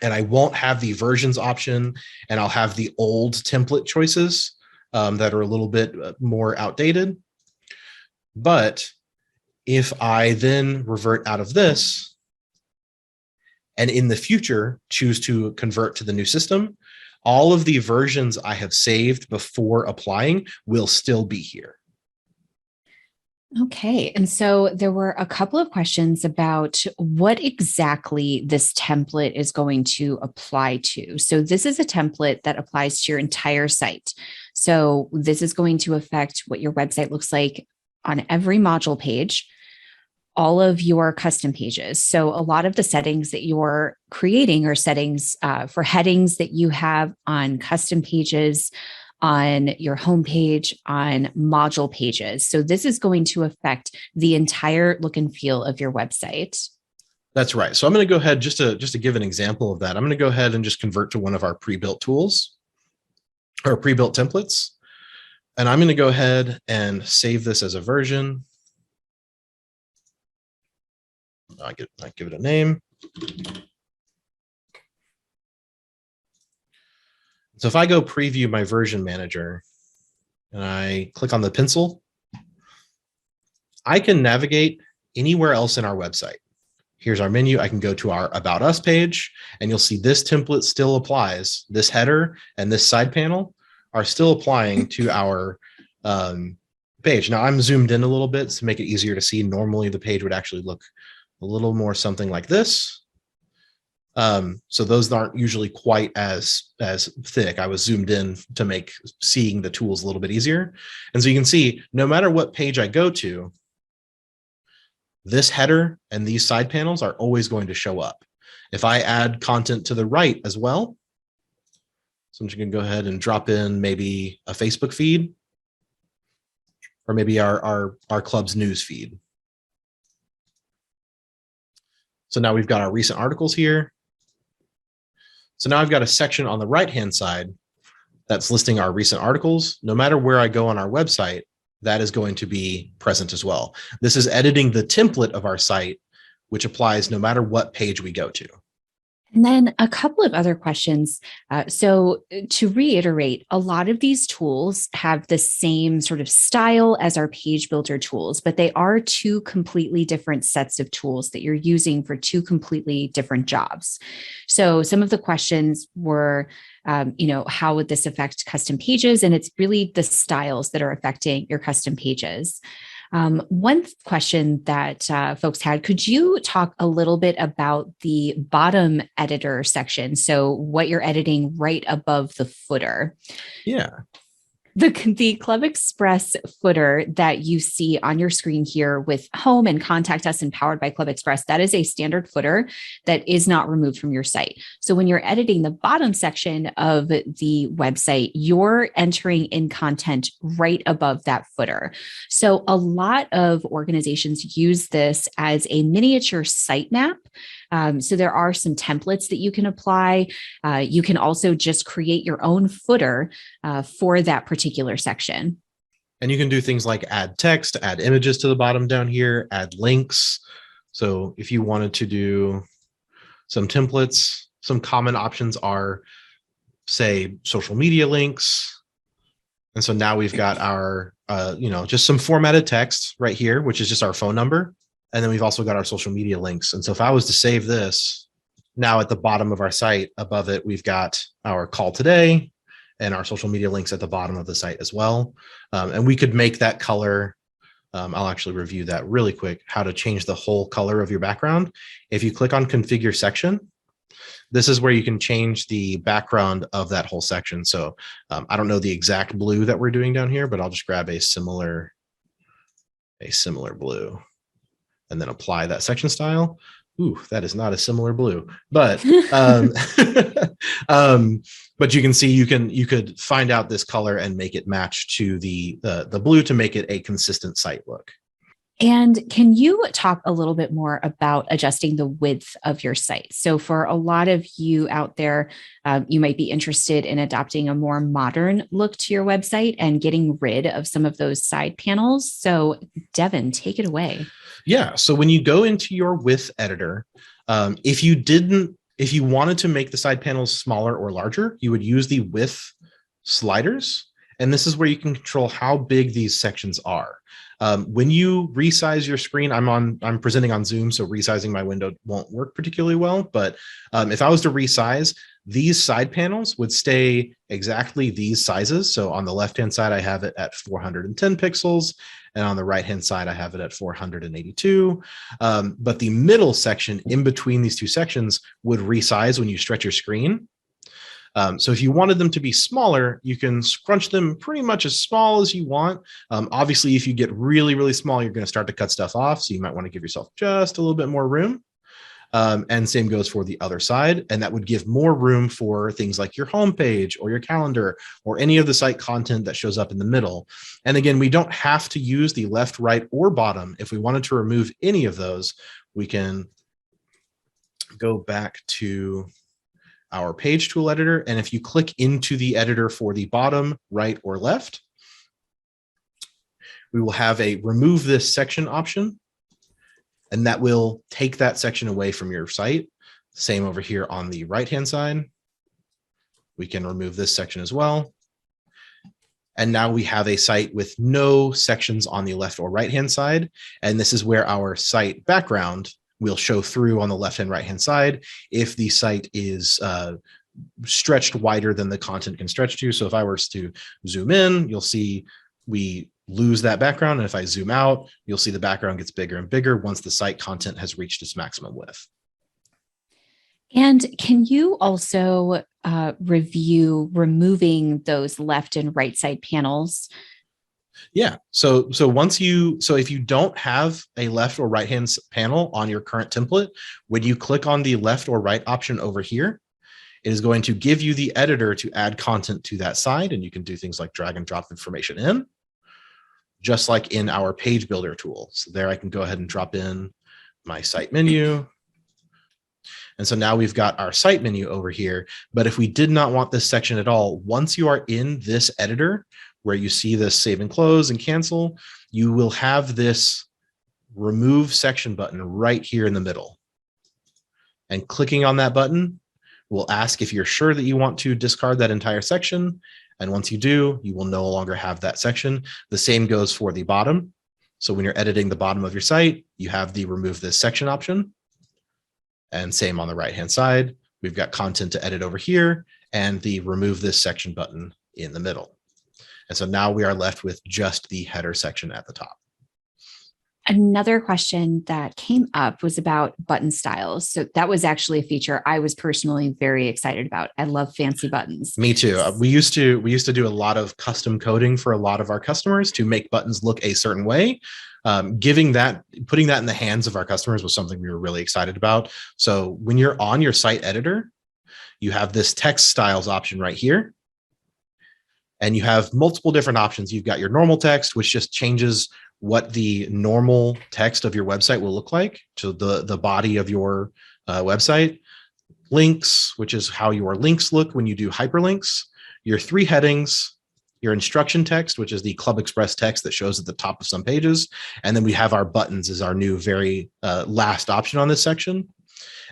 S1: and I won't have the versions option, and I'll have the old template choices that are a little bit more outdated. But if I then revert out of this and in the future choose to convert to the new system, all of the versions I have saved before applying will still be here.
S2: Okay. And so there were a couple of questions about what exactly this template is going to apply to. So this is a template that applies to your entire site. So this is going to affect what your website looks like on every module page, all of your custom pages. So a lot of the settings that you're creating are settings for headings that you have on custom pages, on your homepage, on module pages. So this is going to affect the entire look and feel of your website.
S1: That's right. So I'm going to go ahead, just to give an example of that, I'm going to go ahead and just convert to one of our pre-built tools or pre-built templates. And I'm going to go ahead and save this as a version. I give it a name. So if I go preview my version manager and I click on the pencil, I can navigate anywhere else in our website. Here's our menu. I can go to our About Us page, and you'll see this template still applies. This header and this side panel are still applying to our page. Now I'm zoomed in a little bit to make it easier to see. Normally the page would actually look a little more something like this. So those aren't usually quite as thick. I was zoomed in to make seeing the tools a little bit easier. And so you can see no matter what page I go to, this header and these side panels are always going to show up. If I add content to the right as well, so I'm just going to go ahead and drop in maybe a Facebook feed or maybe our club's news feed. So now we've got our recent articles here. So now I've got a section on the right-hand side that's listing our recent articles. No matter where I go on our website, that is going to be present as well. This is editing the template of our site, which applies no matter what page we go to.
S2: And then a couple of other questions. So to reiterate, a lot of these tools have the same sort of style as our page builder tools, but they are two completely different sets of tools that you're using for two completely different jobs. So some of the questions were, how would this affect custom pages? And it's really the styles that are affecting your custom pages. One question that folks had, could you talk a little bit about the bottom editor section? So what you're editing right above the footer.
S1: Yeah.
S2: The ClubExpress footer that you see on your screen here with home and contact us and powered by ClubExpress, that is a standard footer that is not removed from your site. So when you're editing the bottom section of the website, you're entering in content right above that footer. So a lot of organizations use this as a miniature sitemap. So there are some templates that you can apply. You can also just create your own footer for that particular section.
S1: And you can do things like add text, add images to the bottom down here, add links. So if you wanted to do some templates, some common options are, say, social media links. And so now we've got our, just some formatted text right here, which is just our phone number. And then we've also got our social media links. And so if I was to save this, now at the bottom of our site, above it, we've got our call today and our social media links at the bottom of the site as well. And we could make that color. I'll actually review that really quick, how to change the whole color of your background. If you click on configure section, this is where you can change the background of that whole section. So I don't know the exact blue that we're doing down here, but I'll just grab a similar blue and then apply that section style. Ooh, that is not a similar blue, but um, um, but you can see you could find out this color and make it match to the blue to make it a consistent site look.
S2: And can you talk a little bit more about adjusting the width of your site? So, for a lot of you out there, you might be interested in adopting a more modern look to your website and getting rid of some of those side panels. So, Devin, take it away.
S1: Yeah. So when you go into your width editor, if you wanted to make the side panels smaller or larger, you would use the width sliders. And this is where you can control how big these sections are. When you resize your screen, I'm presenting on Zoom, so resizing my window won't work particularly well. But if I was to resize, these side panels would stay exactly these sizes. So on the left-hand side, I have it at 410 pixels. And on the right-hand side, I have it at 482. But the middle section in between these two sections would resize when you stretch your screen. So if you wanted them to be smaller, you can scrunch them pretty much as small as you want. Obviously, if you get really, really small, you're going to start to cut stuff off. So you might want to give yourself just a little bit more room. And same goes for the other side. And that would give more room for things like your homepage or your calendar or any of the site content that shows up in the middle. And again, we don't have to use the left, right, or bottom. If we wanted to remove any of those, we can go back to our page tool editor. And if you click into the editor for the bottom, right, or left, we will have a remove this section option. And that will take that section away from your site. Same over here on the right-hand side. We can remove this section as well. And now we have a site with no sections on the left or right-hand side. And this is where our site background will show through on the left and right-hand side if the site is stretched wider than the content can stretch to. So if I were to zoom in, you'll see we lose that background. And if I zoom out, you'll see the background gets bigger and bigger once the site content has reached its maximum width.
S2: And can you also review removing those left and right side panels?
S1: Yeah. So if you don't have a left or right hand panel on your current template, when you click on the left or right option over here, it is going to give you the editor to add content to that side. And you can do things like drag and drop information in, just like in our page builder tool. So there I can go ahead and drop in my site menu. And so now we've got our site menu over here. But if we did not want this section at all, once you are in this editor where you see this save and close and cancel, you will have this remove section button right here in the middle. And clicking on that button will ask if you're sure that you want to discard that entire section. And once you do, you will no longer have that section. The same goes for the bottom. So when you're editing the bottom of your site, you have the remove this section option. And same on the right-hand side. We've got content to edit over here and the remove this section button in the middle. And so now we are left with just the header section at the top.
S2: Another question that came up was about button styles. So that was actually a feature I was personally very excited about. I love fancy buttons.
S1: Me too. We used to do a lot of custom coding for a lot of our customers to make buttons look a certain way. Putting that in the hands of our customers was something we were really excited about. So when you're on your site editor, you have this text styles option right here. And you have multiple different options. You've got your normal text, which just changes what the normal text of your website will look like. So the body of your website. Links, which is how your links look when you do hyperlinks. Your 3 headings, your instruction text, which is the ClubExpress text that shows at the top of some pages. And then we have our buttons as our new very last option on this section.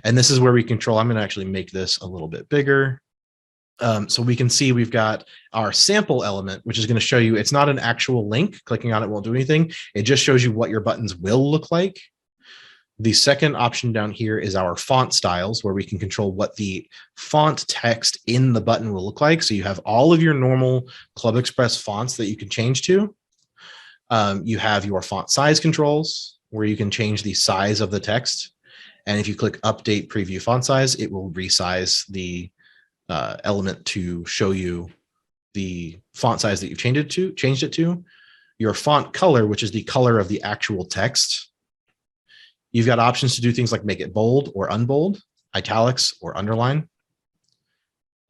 S1: And this is where we control. I'm going to actually make this a little bit bigger. So we can see we've got our sample element, which is going to show you it's not an actual link. Clicking on it won't do anything. It just shows you what your buttons will look like. The second option down here is our font styles, where we can control what the font text in the button will look like. So you have all of your normal ClubExpress fonts that you can change to. You have your font size controls, where you can change the size of the text. And if you click update preview font size, it will resize the element to show you the font size that you've changed it to. Your font color, which is the color of the actual text, You've got options to do things like make it bold or unbold, italics or underline.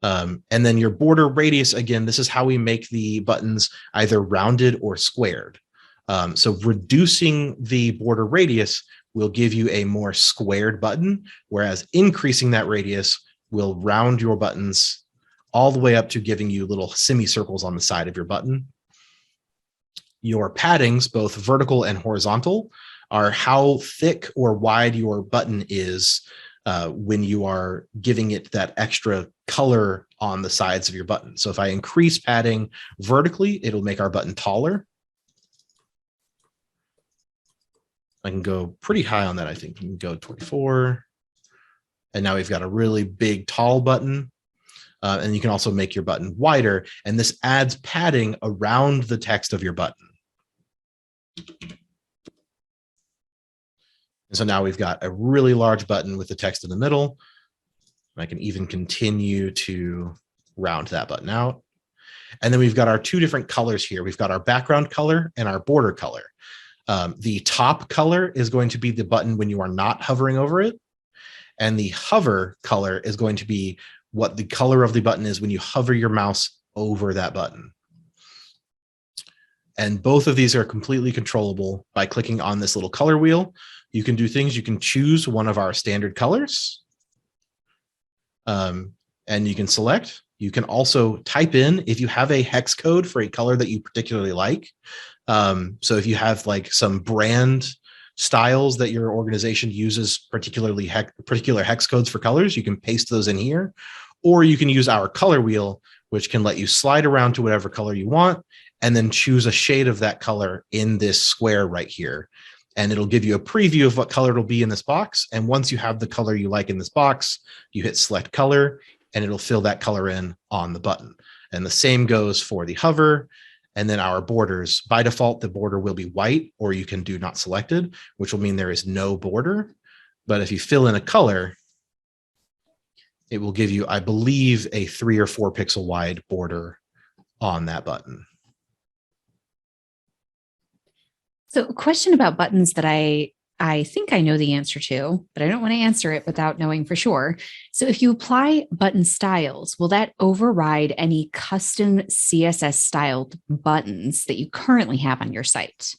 S1: And then your border radius, again, this is how we make the buttons either rounded or squared. So reducing the border radius will give you a more squared button, whereas increasing that radius will round your buttons all the way up to giving you little semicircles on the side of your button. Your paddings, both vertical and horizontal, are how thick or wide your button is when you are giving it that extra color on the sides of your button. So if I increase padding vertically, it'll make our button taller. I can go pretty high on that. I think we can go 24. And now we've got a really big, tall button. And you can also make your button wider. And this adds padding around the text of your button. And so now we've got a really large button with the text in the middle. I can even continue to round that button out. And then we've got our two different colors here. We've got our background color and our border color. The top color is going to be the button when you are not hovering over it. And the hover color is going to be what the color of the button is when you hover your mouse over that button. And both of these are completely controllable by clicking on this little color wheel. You can do things. You can choose one of our standard colors. And you can select. You can also type in if you have a hex code for a color that you particularly like. So if you have like some brand styles that your organization uses particular hex codes for colors, you can paste those in here. Or you can use our color wheel, which can let you slide around to whatever color you want and then choose a shade of that color in this square right here. And it'll give you a preview of what color it'll be in this box. And once you have the color you like in this box, you hit select color and it'll fill that color in on the button. And the same goes for the hover. And then our borders, by default, the border will be white, or you can do not selected, which will mean there is no border. But if you fill in a color, it will give you, I believe, a 3 or 4 pixel wide border on that button.
S2: So a question about buttons that I think I know the answer to, but I don't want to answer it without knowing for sure. So if you apply button styles, will that override any custom CSS styled buttons that you currently have on your site?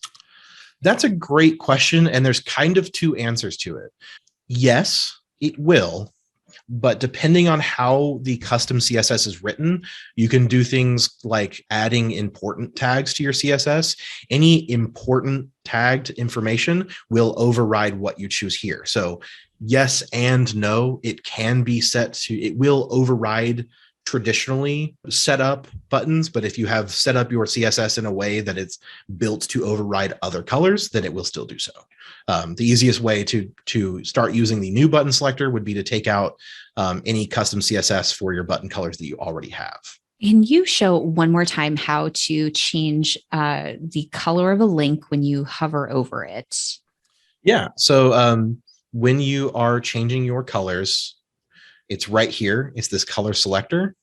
S1: That's a great question. And there's kind of two answers to it. Yes, it will. But depending on how the custom CSS is written, you can do things like adding important tags to your CSS. Any important tagged information will override what you choose here. So yes and no, it can be set to, it will override traditionally set up buttons, but if you have set up your CSS in a way that it's built to override other colors, then it will still do so. The easiest way to start using the new button selector would be to take out any custom CSS for your button colors that you already have.
S2: Can you show one more time how to change the color of a link when you hover over it?
S1: Yeah, so when you are changing your colors, it's right here. It's this color selector.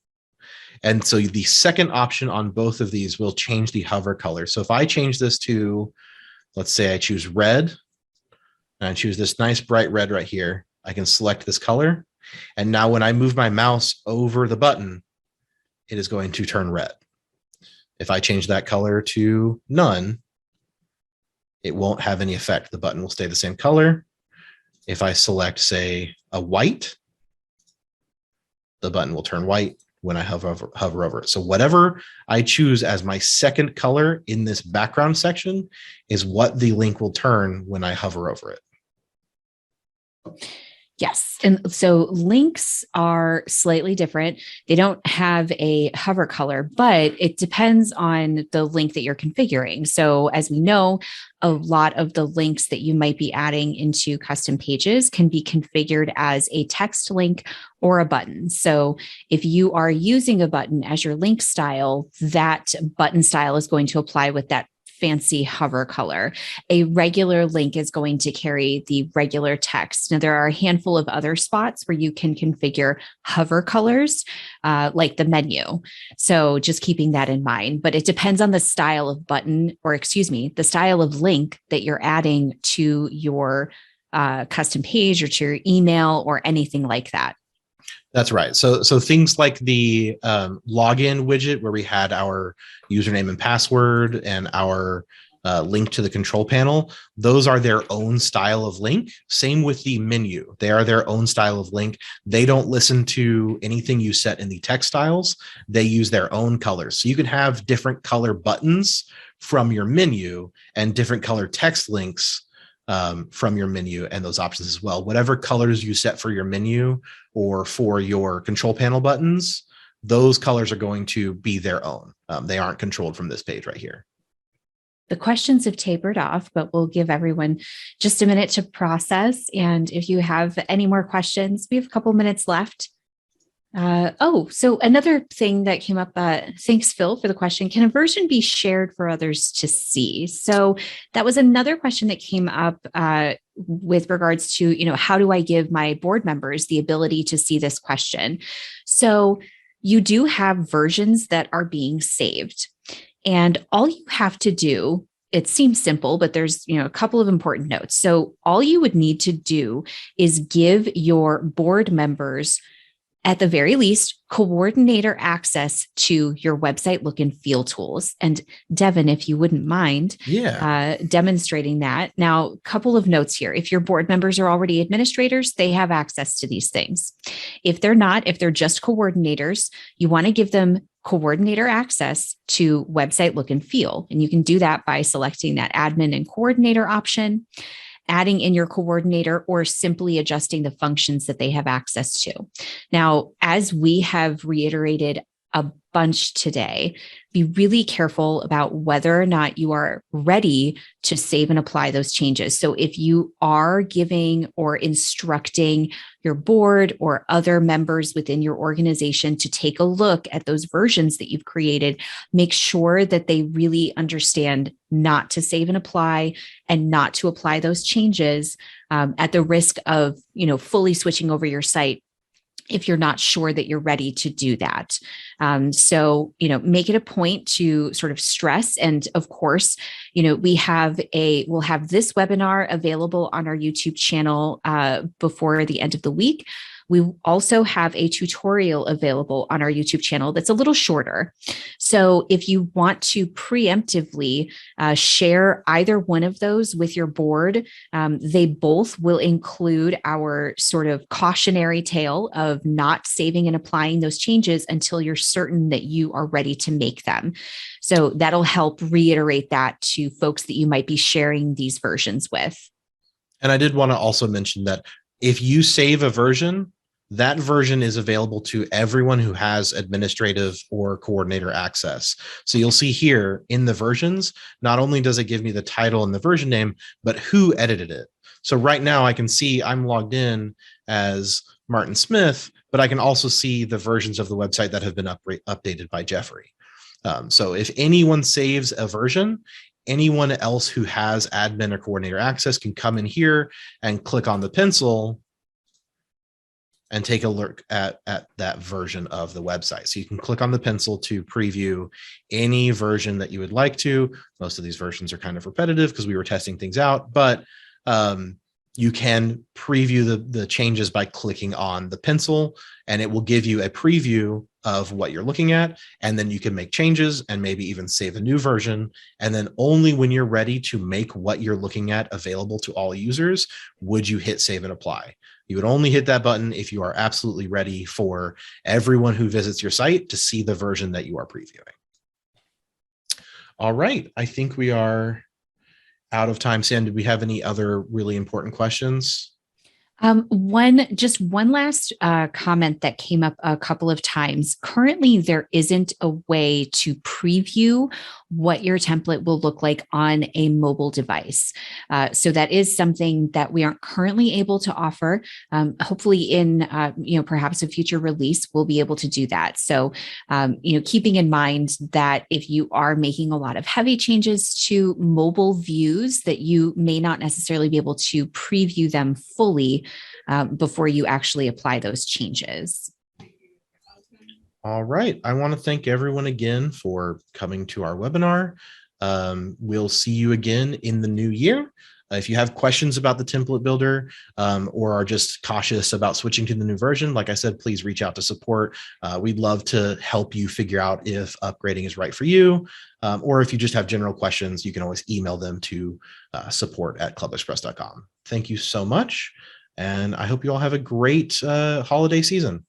S1: And so the second option on both of these will change the hover color. So if I change this to, let's say I choose red, and I choose this nice bright red right here, I can select this color. And now when I move my mouse over the button, it is going to turn red. If I change that color to none, it won't have any effect. The button will stay the same color. If I select, say, a white, the button will turn white when I hover over it. So whatever I choose as my second color in this background section is what the link will turn when I hover over it.
S2: Yes. And so links are slightly different. They don't have a hover color, but it depends on the link that you're configuring. So as we know, a lot of the links that you might be adding into custom pages can be configured as a text link or a button. So if you are using a button as your link style, that button style is going to apply with that fancy hover color. A regular link is going to carry the regular text. Now, there are a handful of other spots where you can configure hover colors, like the menu. So just keeping that in mind, but it depends on the style of button, or excuse me, the style of link that you're adding to your custom page or to your email or anything like that.
S1: That's right. So things like the login widget where we had our username and password and our link to the control panel, those are their own style of link. Same with the menu. They are their own style of link. They don't listen to anything you set in the text styles. They use their own colors. So you can have different color buttons from your menu and different color text links from your menu and those options as well. Whatever colors you set for your menu or for your control panel buttons, those colors are going to be their own. They aren't controlled from this page right here.
S2: The questions have tapered off, but we'll give everyone just a minute to process. And if you have any more questions, we have a couple minutes left. So another thing that came up, thanks, Phil, for the question. Can a version be shared for others to see? So that was another question that came up with regards to, how do I give my board members the ability to see this question? So you do have versions that are being saved. And all you have to do, it seems simple, but there's, a couple of important notes. So all you would need to do is give your board members, at the very least, coordinator access to your website look and feel tools. And Devin, if you wouldn't mind demonstrating that. Now, a couple of notes here. If your board members are already administrators, they have access to these things. If they're not, if they're just coordinators, you want to give them coordinator access to website look and feel. And you can do that by selecting that admin and coordinator option, adding in your coordinator, or simply adjusting the functions that they have access to. Now, as we have reiterated a bunch today, be really careful about whether or not you are ready to save and apply those changes. So if you are giving or instructing your board or other members within your organization to take a look at those versions that you've created, make sure that they really understand not to save and apply and not to apply those changes at the risk of, fully switching over your site if you're not sure that you're ready to do that. So, make it a point to sort of stress. And of course, we'll have this webinar available on our YouTube channel before the end of the week. We also have a tutorial available on our YouTube channel that's a little shorter. So if you want to preemptively share either one of those with your board, they both will include our sort of cautionary tale of not saving and applying those changes until you're certain that you are ready to make them. So that'll help reiterate that to folks that you might be sharing these versions with.
S1: And I did want to also mention that if you save a version, that version is available to everyone who has administrative or coordinator access. So you'll see here in the versions, not only does it give me the title and the version name, but who edited it. So right now I can see I'm logged in as Martin Smith, but I can also see the versions of the website that have been updated by Jeffrey. So if anyone saves a version, anyone else who has admin or coordinator access can come in here and click on the pencil and take a look at that version of the website. So you can click on the pencil to preview any version that you would like to. Most of these versions are kind of repetitive because we were testing things out, but you can preview the changes by clicking on the pencil, and it will give you a preview of what you're looking at. And then you can make changes and maybe even save a new version. And then only when you're ready to make what you're looking at available to all users would you hit save and apply. You would only hit that button if you are absolutely ready for everyone who visits your site to see the version that you are previewing. All right, I think we are out of time. Sam, did we have any other really important questions?
S2: One last comment that came up a couple of times. Currently, there isn't a way to preview what your template will look like on a mobile device. So that is something that we aren't currently able to offer. Hopefully in, perhaps a future release, we'll be able to do that. So, keeping in mind that if you are making a lot of heavy changes to mobile views, that you may not necessarily be able to preview them fully before you actually apply those changes.
S1: All right. I want to thank everyone again for coming to our webinar. We'll see you again in the new year. If you have questions about the template builder or are just cautious about switching to the new version, like I said, please reach out to support. We'd love to help you figure out if upgrading is right for you. Or if you just have general questions, you can always email them to support@clubexpress.com. Thank you so much. And I hope you all have a great holiday season.